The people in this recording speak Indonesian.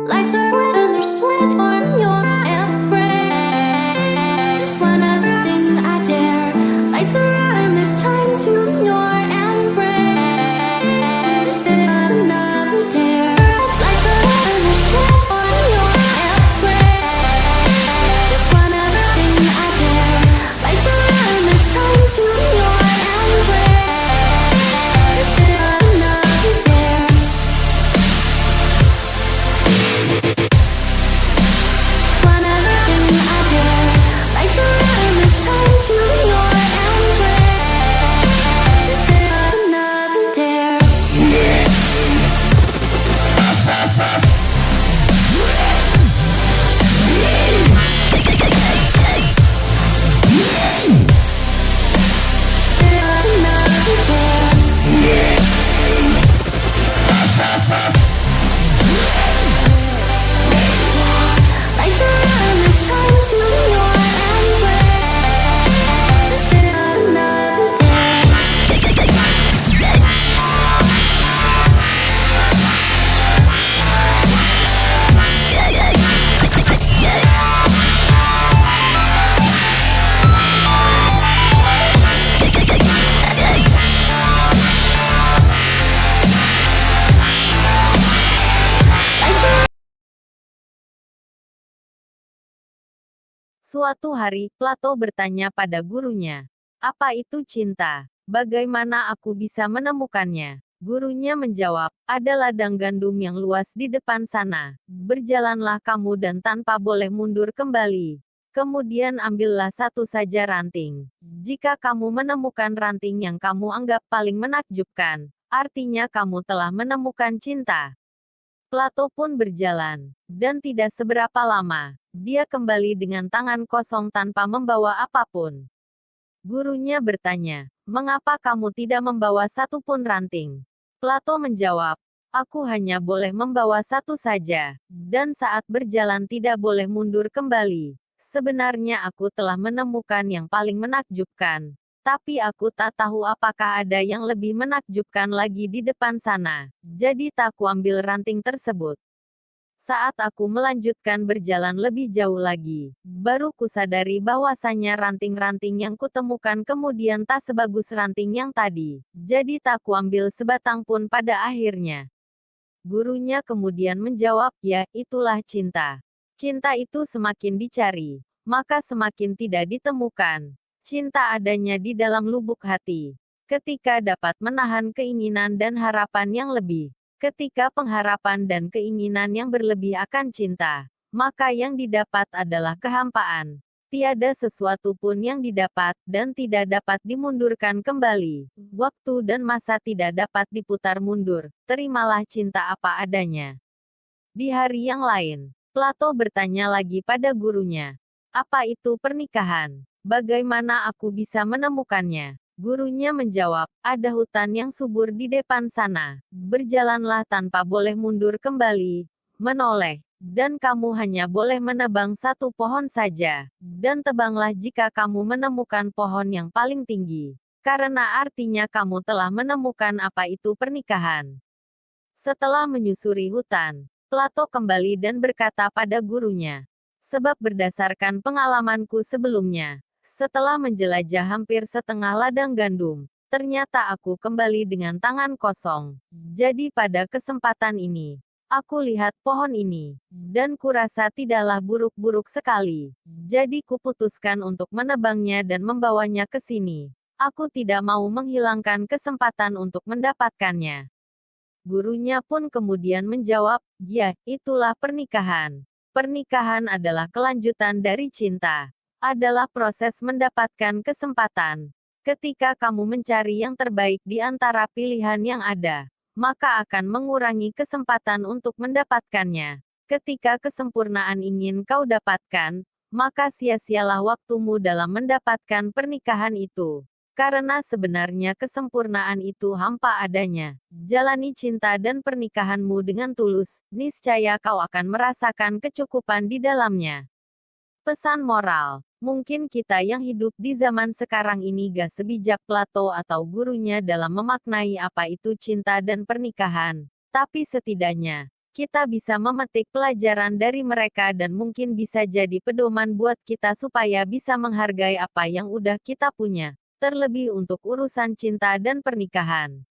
Lights are red and they're sweat on your embrace. Just one other thing I dare. Lights are out and there's time to your embrace. Just another dare. Lights are red and there's sweat on your embrace. Just one other thing I dare. Lights are out and there's time to your embrace. Just another dare. One other thing I dare. Lights are out and there's time to your embrace. Just another dare. Another dare. Lights are out and there's time to your embrace. Just another dare. Suatu hari, Plato bertanya pada gurunya, "Apa itu cinta? Bagaimana aku bisa menemukannya?" Gurunya menjawab, "Ada ladang gandum yang luas di depan sana. Berjalanlah kamu dan tanpa boleh mundur kembali. Kemudian ambillah satu saja ranting. Jika kamu menemukan ranting yang kamu anggap paling menakjubkan, artinya kamu telah menemukan cinta." Plato pun berjalan, dan tidak seberapa lama, dia kembali dengan tangan kosong tanpa membawa apapun. Gurunya bertanya, "Mengapa kamu tidak membawa satu pun ranting?" Plato menjawab, "Aku hanya boleh membawa satu saja, dan saat berjalan tidak boleh mundur kembali. Sebenarnya aku telah menemukan yang paling menakjubkan, tapi aku tak tahu apakah ada yang lebih menakjubkan lagi di depan sana. Jadi tak kuambil ranting tersebut. Saat aku melanjutkan berjalan lebih jauh lagi, baru kusadari bahwasanya ranting-ranting yang kutemukan kemudian tak sebagus ranting yang tadi. Jadi tak kuambil sebatang pun pada akhirnya." Gurunya kemudian menjawab, "Ya, itulah cinta. Cinta itu semakin dicari, maka semakin tidak ditemukan. Cinta adanya di dalam lubuk hati. Ketika dapat menahan keinginan dan harapan yang lebih. Ketika pengharapan dan keinginan yang berlebih akan cinta, maka yang didapat adalah kehampaan. Tiada sesuatu pun yang didapat, dan tidak dapat dimundurkan kembali. Waktu dan masa tidak dapat diputar mundur. Terimalah cinta apa adanya." Di hari yang lain, Plato bertanya lagi pada gurunya, "Apa itu pernikahan? Bagaimana aku bisa menemukannya?" Gurunya menjawab, "Ada hutan yang subur di depan sana. Berjalanlah tanpa boleh mundur kembali, menoleh, dan kamu hanya boleh menebang satu pohon saja. Dan tebanglah jika kamu menemukan pohon yang paling tinggi, karena artinya kamu telah menemukan apa itu pernikahan." Setelah menyusuri hutan, Plato kembali dan berkata pada gurunya, "Sebab berdasarkan pengalamanku sebelumnya, setelah menjelajah hampir setengah ladang gandum, ternyata aku kembali dengan tangan kosong. Jadi pada kesempatan ini, aku lihat pohon ini, dan kurasa tidaklah buruk-buruk sekali. Jadi kuputuskan untuk menebangnya dan membawanya ke sini. Aku tidak mau menghilangkan kesempatan untuk mendapatkannya." Gurunya pun kemudian menjawab, "Ya, itulah pernikahan. Pernikahan adalah kelanjutan dari cinta. Adalah proses mendapatkan kesempatan. Ketika kamu mencari yang terbaik di antara pilihan yang ada, maka akan mengurangi kesempatan untuk mendapatkannya. Ketika kesempurnaan ingin kau dapatkan, maka sia-sialah waktumu dalam mendapatkan pernikahan itu. Karena sebenarnya kesempurnaan itu hampa adanya. Jalani cinta dan pernikahanmu dengan tulus, niscaya kau akan merasakan kecukupan di dalamnya." Pesan moral, mungkin kita yang hidup di zaman sekarang ini gak sebijak Plato atau gurunya dalam memaknai apa itu cinta dan pernikahan, tapi setidaknya, Kita bisa memetik pelajaran dari mereka dan mungkin bisa jadi pedoman buat kita supaya bisa menghargai apa yang udah kita punya. Terlebih untuk urusan cinta dan pernikahan.